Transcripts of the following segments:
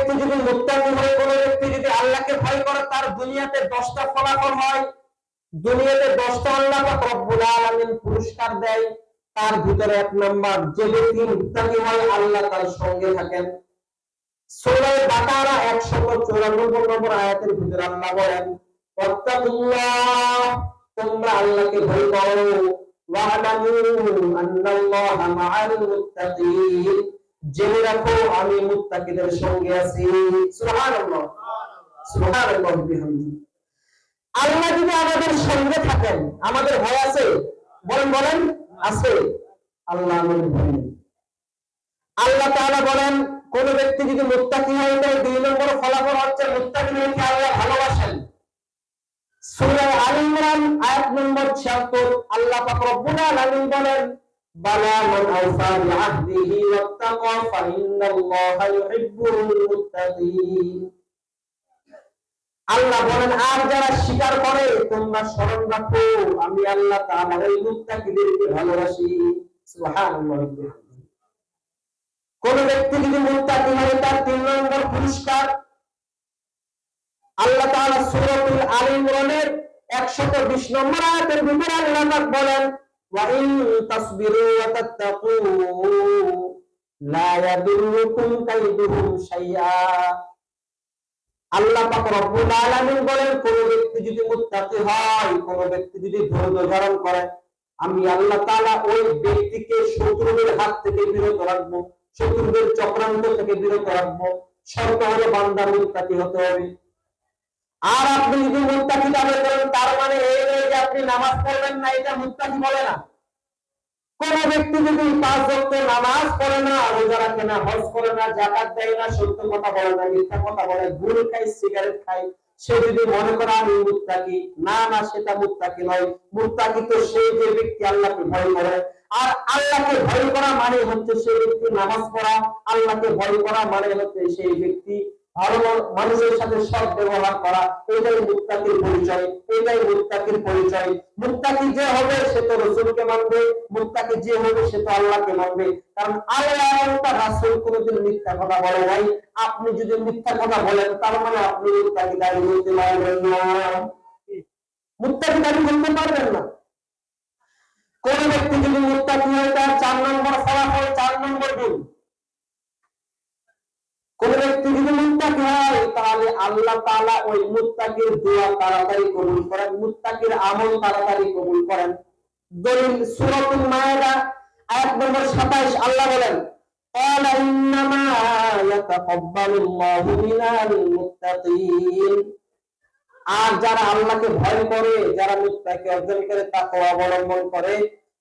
ব্যক্তি যদি মুত্তাকি হয়, কোন ব্যক্তি যদি আল্লাহকে ভয় করে, তার দুনিয়াতে 10টা ফলাফল হয়। দুনিয়াতে 10টা আল্লাহ পাক রব্বুল আলামিন পুরস্কার দেয়। তার ভিতরে 1 নাম্বার, যে ব্যক্তি মুত্তাকি হয় আল্লাহ তার সঙ্গে থাকেন। সূরা বাকারা 194 নম্বর আয়াতের ভিতরে আল্লাহ বলেন, ওয়াত্তাকুল্লাহ, তোমরা আল্লাহকে ভয় করো, ওয়া'লামু আন্নাল্লাহা মা'আল মুত্তাকিন, জেনে রাখো আমি মুত্তাকিদের সঙ্গে আছি। সুবহানাল্লাহ, সুবহানাল্লাহ বিহামদিহি। আল্লাহ যদি আমাদের সঙ্গে থাকেন, আমাদের ভয় আছে? বলেন বলেন, আছে। আল্লাহ আমাদের ভয় নেই। আল্লাহ তাআলা বলেন, কোন ব্যক্তি যদি মুত্তাকি হয়, তার 2 নম্বর ফলাফল হচ্ছে মুত্তাকি হলে আল্লাহ ভালোবাসেন। সূরা আল ইমরান আয়াত নম্বর 76 আল্লাহ পাক রব্বুল আলামিন বলেন, বালা মান আওফা বিআহদিহি ওয়াত্তাকা ফাইন্নাল্লাহা ইউহিব্বুল মুত্তাকিন। আল্লাহ বলেন, আর যারা স্বীকার করে, তোমরা স্মরণ রাখো আমি আল্লাহ তাআলা ওই মুত্তাকিদেরকে ভালোবাসি। সুবহানাল্লাহ। কোন ব্যক্তি যদি মুত্তাকি হয়, তার 3 নম্বর পুরস্কার আল্লাহ তাআলা সূরাতুল আল ইমরানের 120 নম্বর আয়াতের ভিতরে আল্লাহ পাক বলেন, ওয়া ইন তাসবিরু ওয়া তাত্তাকু লা ইয়াদুররুকুম কাইদুহুম শাইআ। আল্লাহ পাক রব্বুল আলামিন বলেন, কোন ব্যক্তি যদি মুত্তাকি হয়, কোন ব্যক্তি যদি ধৈর্য ধারণ করে, আমি আল্লাহ তাআলা ওই ব্যক্তিকে শত্রুদের হাত থেকে বিরত রাখবো, শত্রুদের চক্রান্ত থেকে বিরত রাখবো। শর্ত হলো বান্দা মুত্তাকি হতে হবে। আর আপনি যদি মুত্তাকি দাবি করেন, তার মানে এই নয় যে আপনি নামাজ পড়বেন না, এটা মুত্তাকি বলে না। কোন ব্যক্তি যদি 5 ওয়াক্ত নামাজ পড়ে না, রোজা রাখে না, হজ করে না, যাকাত দেয় না, সত্য কথা বলে না, মিথ্যা কথা বলে, গুল খায়, সিগারেট খায়, সে যদি মনে করে আমি মুত্তাকি, না না, সেটা মুত্তাকি নয়। মুত্তাকি তো সেই যে ব্যক্তি আল্লাহকে ভয় করে। আর আল্লাহকে ভয় করা মানে হচ্ছে সেই ব্যক্তি নামাজ পড়া। আল্লাহকে ভয় করা মানে হচ্ছে সেই ব্যক্তি ভালো মানুষের সাথে সৎ ব্যবহার করা। এটাই মুত্তাকির পরিচয়, এটাই মুত্তাকির পরিচয়। মুত্তাকি যে হবে সে তো রাসূলকে মানবে, মুত্তাকি যে হবে সে তো আল্লাহকে মানবে। কারণ আল্লাহ এবং তার রাসূল কোনোদিন মিথ্যা কথা বলে নাই। আপনি যদি মিথ্যা কথা বলেন, তার মানে আপনি মুত্তাকি দাবি করতে পারবেন না, মুত্তাকি দাবি করতে পারবেন না। কোন ব্যক্তি যদি মুত্তাকি হয়, তার 4 নম্বর ফলাফল, 4 নম্বর গুণ। কোন ব্যক্তি যদি মুত্তাকি হয়, তাহলে আল্লাহ তাআলা ওই মুত্তাকির দোয়া তাড়াতাড়ি কবুল করেন, মুত্তাকির আমল তাড়াতাড়ি কবুল করেন। দলিল সূরাতুল মায়েদা আয়াত নম্বর 27 আল্লাহ বলেন, ক্বালা ইন্নামা ইয়াতাকাব্বালুল্লাহু মিনাল মুত্তাকিন। আর যারা আল্লাহকে ভয় করে, যারা মুত্তাকি অর্জন করে, তাকওয়া অবলম্বন করে,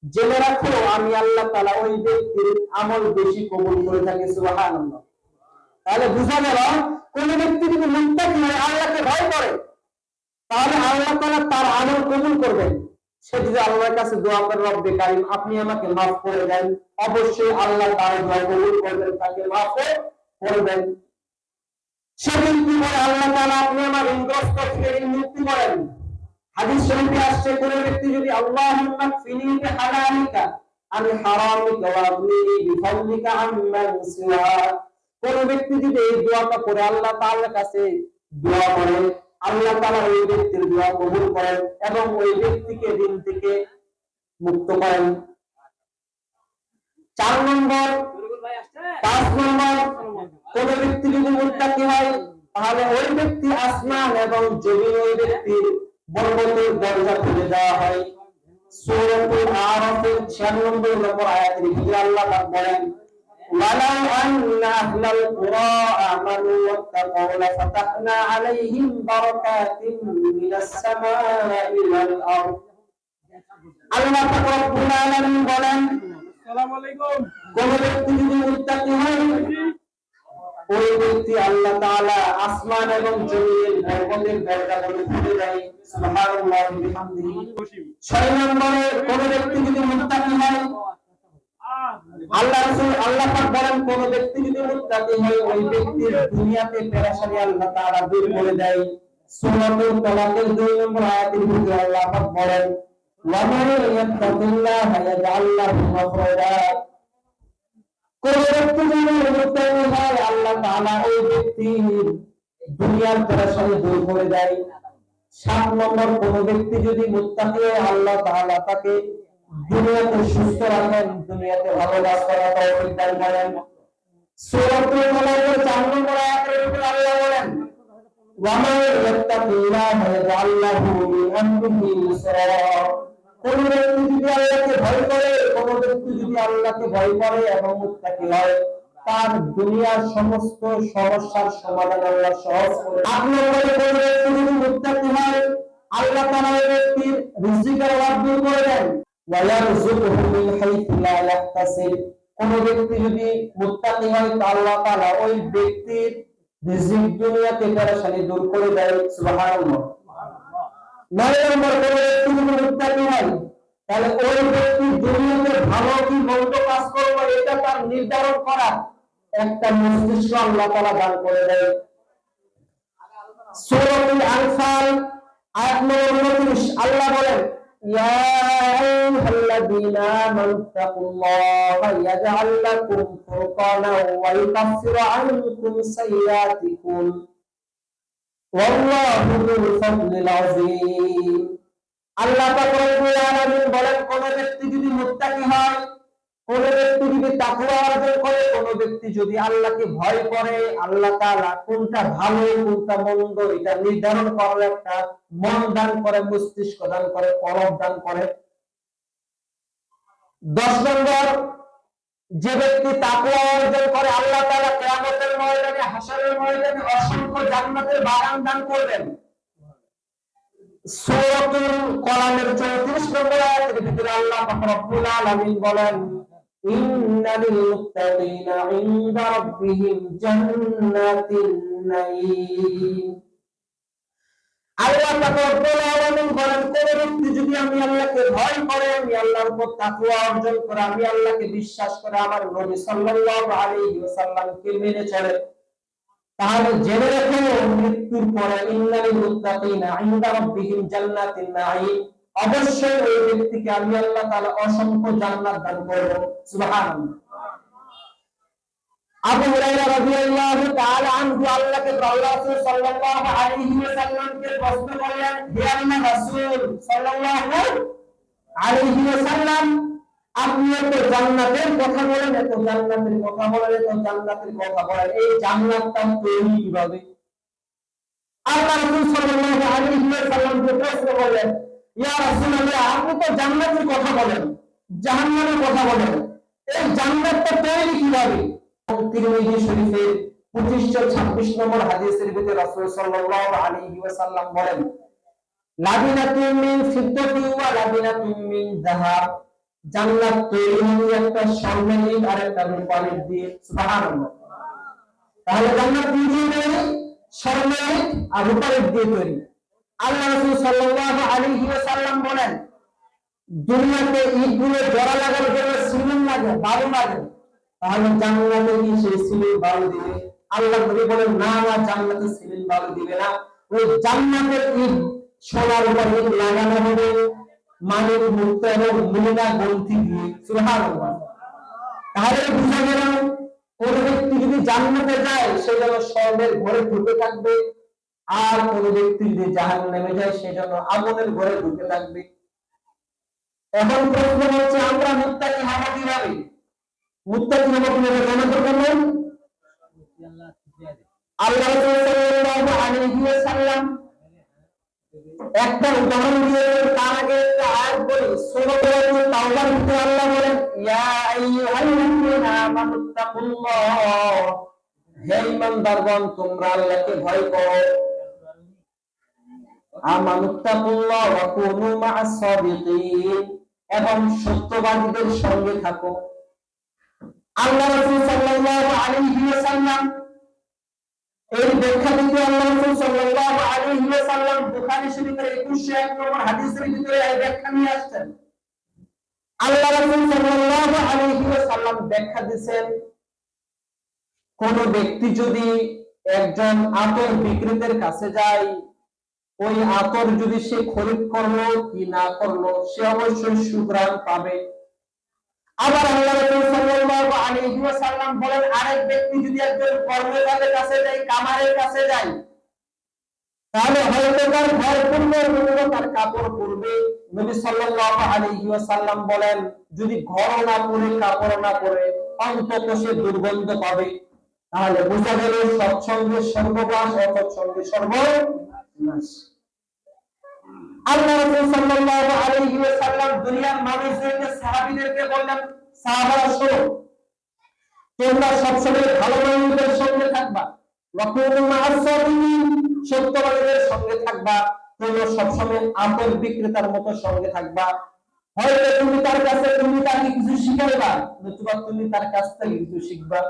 জেনে রাখো আমি আল্লাহ তাআলা ওই ব্যক্তির আমল বেশি কবুল করে থাকি। সুবহানাল্লাহ। তাহলে বুঝা গেল, কোন ব্যক্তি যদি মুত্তাকি হয়, আল্লাহকে ভয় করে, তাহলে আল্লাহ তাআলা তার আমল কবুল করবেন। সে যদি আল্লাহর কাছে দোয়া করে, রব্বে কারীম আপনি আমাকে মাফ করে দেন, অবশ্যই আল্লাহ তার দোয়া কবুল করবেন, তাকে মাফ করবেন। সেদিন কি বলে আল্লাহ তাআলা, আপনি আমার ঋণগ্রস্ত থেকে ঋণ মুক্তি করেন। হাদিস শরীফে আসছে, কোন ব্যক্তি যদি আল্লাহুম্মা কফিনি বিহালালিকা আন হারামিকা ওয়া আগনিনি বিফাদলিকা আম্মান সিওয়াক। কোন ব্যক্তি যদি এই দোয়াটা করে আল্লাহ তাআলার কাছে দোয়া করে, আল্লাহ তাআলা ওই ব্যক্তির দোয়া কবুল করেন এবং ওই ব্যক্তিকে ঋণ থেকে মুক্ত করেন। 4 নম্বর, 5 নম্বর, কোন ব্যক্তি যদি মুত্তাকি হয়, তাহলে ওই ব্যক্তি আসমান এবং জমিন ওই ব্যক্তির বরকতের দরজা খুলে দেওয়া হয়। সূরাতুল আরাফের 96 নম্বর আয়াতে আল্লাহ পাক বলেন, ওয়ালাউ আন্না আহলাল কুরা আমানু ওয়াত্তাকাউ লাফাতাহনা আলাইহিম বারাকাতিন মিনাস সামাই ওয়াল আরদ। আল্লাহ পাক রব্বুল আলামিন বলেন, আসসালামু আলাইকুম, কোন ব্যক্তি যদি মুত্তাকি হয়, ওই ব্যক্তি আল্লাহ তাআলা আসমান এবং জমিনের বরকতের দরজাগুলো খুলে দেয়। সুবহানাল্লাহি ওয়া বিহামদিহি। 6 নম্বরে, কোন ব্যক্তি যদি মুত্তাকি হয়, আল্লাহ রাসূল আল্লাহ পাক বলেন, কোন ব্যক্তি যদি মুত্তাকি হয়, ওই ব্যক্তির দুনিয়াতে পেরেশানি আল্লাহ তাআলা দূর করে দেয়। সূরাতুল তালাকের 2 নম্বর আয়াতের ভিতরে আল্লাহ পাক বলেন, ওয়া মান ইয়াত্তাকিল্লাহা ইয়াজআল লাহু মাখরাজা। কোন ব্যক্তি যদি মুত্তাকি হয় আল্লাহ তাআলা ওই ব্যক্তির দুনিয়ার পেরেশানি দূর করে দেয়। 7 নম্বর, কোন ব্যক্তি যদি মুত্তাকি হয় আল্লাহ তাআলা তাকে দুনিয়াতে সুস্থ রাখেন, দুনিয়াতে ভালো কাজ করার তৌফিক দান করেন। সূরাতুল মুনাফিকুন 4 নম্বর আয়াতের ভিতরে আল্লাহ বলেন, ওয়া মান ইয়াত্তাকিল্লাহা ইয়াজআল লাহু মিন আমরিহি ইউসরা। কোন ব্যক্তি যদি আল্লাহকে ভয় করে, কোন ব্যক্তি যদি আল্লাহকে ভয় করে এবং মুত্তাকি হয়, তার দুনিয়ার সমস্ত সমস্যার সমাধান আল্লাহ সহজ করে দেন। 8 নম্বরে কোন ব্যক্তি যদি মুত্তাকি হয় আল্লাহ তাআলা ওই ব্যক্তির রিজিকের অভাব দূর করে দেন। ওয়া ইয়ারযুকুহু মিন হাইথু লা ইয়াহতাসিব। কোন ব্যক্তি যদি মুত্তাকি হয় তো আল্লাহ তাআলা ওই ব্যক্তির রিজিক দুনিয়াতে পেরেশানি দূর করে দেয়। সুবহানাল্লাহ। 9 নম্বর, কোন ব্যক্তি যদি মুত্তাকি হয় তাহলে ওই ব্যক্তি দুনিয়াতে ভালো কি মন্দ কাজ করবে এটা তার নির্ধারণ করা একটা মস্তিষ্ক আল্লাহ তাআলা দান করে দেয়। সূরাতুল আনফাল আয়াত নম্বর 29 আল্লাহ বলেন, ইয়া আইয়ুহাল্লাযীনা আমানু তাকুল্লাহা ইয়াজআল লাকুম ফুরকানা ওয়া ইউকাফিরু আনকুম সাইয়্যাতিকুম ওয়াল্লাহু যুল ফাদলিল আযীম। আল্লাহ পাক রব্বুল আলামিন বলেন, কোন ব্যক্তি যদি মুত্তাকি হয়, কোন ব্যক্তি যদি তাকওয়া অর্জন করে, কোন ব্যক্তি যদি আল্লাহকে ভয় করে, আল্লাহ তাআলা কোনটা ভালো কোনটা মন্দ এটা নির্ধারণ করার একটা মন দান করে, মস্তিষ্ক দান করে, কলব দান করে। 10 নম্বর, যে ব্যক্তি তাকওয়া অর্জন করে আল্লাহ তাআলা কিয়ামতের ময়দানে, হাসরের ময়দানে অসংখ্য জান্নাতের বাগান দান করবেন। সূরাতুল কলামের 34 নম্বর আয়াতের ভিতরে আল্লাহ পাক রব্বুল আলামিন বলেন, ইন্নালিল মুত্তাকিনা ইনদা রাব্বিহিম জান্নাতিন নাঈম। আল্লাহ পাক রব্বুল আলামিন বলেন, কোন ব্যক্তি যদি আমি আল্লাহকে ভয় করে, আমি আল্লাহর উপর তাকওয়া অর্জন করে, আমি আল্লাহকে বিশ্বাস করে, আমার নবী সাল্লাল্লাহু আলাইহি ওয়াসাল্লামকে মেনে চলে, তাহলে জেনে রাখো মৃত্যুর পরে ইন্নালিল মুত্তাকিনা ইনদা রাব্বিহিম জান্নাতিন নাঈম, অবশ্যই ওই ব্যক্তিকে আমি আল্লাহ তাআলা অসংখ্য জান্নাত দান করব। সুবহানাল্লাহ। আবু হুরায়রা রাদিয়াল্লাহু তাআলা আনহু আল্লাহকে রাসূল সাল্লাল্লাহু আলাইহি ওয়াসাল্লামকে প্রশ্ন করলেন, হে আল্লাহর রাসূল সাল্লাল্লাহু আলাইহি ওয়াসাল্লাম, আপনি এত জান্নাতের কথা বলেন, এত জান্নাতের কথা বলেন, এত জান্নাতের কথা বলেন, এই জান্নাতটা তৈরি কিভাবে? আল্লাহ রাসূল সাল্লাল্লাহু আলাইহি ওয়াসাল্লামকে প্রশ্ন করলেন, ইয়া রাসূলুল্লাহ, আপনি তো জান্নাতের কথা বলেন, জাহান্নামের কথা বলেন, এই জান্নাতটা তৈরি কিভাবে? তিরমিজি শরীফের 2526 নম্বর হাদিসের ভিতরে রাসূল সাল্লাল্লাহু আলাইহি ওয়াসাল্লাম বলেন, লাবিনাতুম মিন ফিদ্দাতি ওয়া লাবিনাতুম মিন যাহাব। জান্নাত তৈরি হয় একটা স্বর্ণের ইট আর একটা রূপার ইট দিয়ে। সুবহানাল্লাহ। তাহলে জান্নাত দিয়ে তৈরি স্বর্ণের ইট আর রূপার ইট দিয়ে তৈরি। আল্লাহ রাসূল সাল্লাল্লাহু আলাইহি ওয়াসাল্লাম বলেন, দুনিয়াতে ইটগুলো জোড়া লাগানোর জন্য সিমেন্ট লাগে, বালু লাগে, তাহলে জান্নাতে কি সেই সিমেন্ট বালু দিবে? আল্লাহ নবী বলেন, না না, জান্নাতে সিমেন্ট বালু দিবে না, ওই জান্নাতের ইট সোনার উপর ইট লাগানো হবে মানব মুক্ত এবং মৃণা গ্রন্থি দিয়ে। সুবহানাল্লাহ। তাহলে বুঝা গেল কোন ব্যক্তি যদি জান্নাতে যায় সে যেন স্বর্গের ঘরে ঢুকে থাকবে, আর কোন ব্যক্তি যদি জাহান্নামে যায় সে যেন আগুনের ঘরে ঢুকে থাকবে। এখন প্রশ্ন হচ্ছে, আমরা মুত্তাকি হব কিভাবে? মুত্তাকি হব কিভাবে জানাতে পারবেন? আল্লাহ রাসূল সাল্লাল্লাহু আলাইহি ওয়াসাল্লাম একটা উদাহরণ দিয়েছেন, তার আগে একটা আয়াত বলি। সূরা তাওবার ভিতরে আল্লাহ বলেন, ইয়া আইয়ুহাল্লাযীনা আমানু তাকুল্লাহ, হে ঈমানদারগণ তোমরা আল্লাহকে ভয় করো। আমানু তাকুল্লাহ ওয়া কুনু মা'আস সাদিকিন, এবং সত্যবাদীদের সঙ্গে থাকো। আল্লাহ রাসূল সাল্লাল্লাহু আলাইহি ওয়াসাল্লাম এই ব্যাখ্যা দিতে আল্লাহ রাসূল সাল্লাল্লাহু আলাইহি ওয়াসাল্লাম বুখারী শরীফের 2101 নম্বর হাদিসের ভিতরে এই ব্যাখ্যা নিয়ে আসছেন। আল্লাহ রাসূল সাল্লাল্লাহু আলাইহি ওয়াসাল্লাম ব্যাখ্যা দিবেন, কোন ব্যক্তি যদি একজন আতর বিক্রেতার কাছে যায়, ওই আতর যদি সে খরিদ করলো কি না করলো, সে অবশ্যই সুঘ্রাণ পাবে। আবার আল্লাহ রাসূল সাল্লাল্লাহু আলাইহি ওয়াসাল্লাম বলেন, আরেক ব্যক্তি যদি একজন কর্মচারীর কাছে যায়, কামারের কাছে যায়, তাহলে হয়তো তার ঘর পূর্ণ হলো, তার কাপড় পরবে। নবী সাল্লাল্লাহু আলাইহি ওয়াসাল্লাম বলেন, যদি ঘর না পরে, কাপড় না পরে, অন্তত সে দুর্গন্ধ পাবে। তাহলে বোঝা গেল সৎসঙ্গে সর্বনাশ, অসৎসঙ্গে সর্বনাশ। আল্লাহ রাসূল সাল্লাল্লাহু আলাইহি ওয়াসাল্লাম দুনিয়ার মানুষদেরকে, সাহাবীদেরকে বললেন, সাহাবারা শোনো, তোমরা সবসময় ভালো মানুষদের সঙ্গে থাকবা, ওয়াকুনু মা'আস সাবিরিন, সত্যবাদীদের সঙ্গে থাকবা। তোমরা সবসময় আপেল বিক্রেতার মতো সঙ্গে থাকবা। হয়তো তুমি তার কাছে, তুমি তাকে কিছু শিখাইবা, নতুবা তুমি তার কাছ থেকে কিছু শিখবা।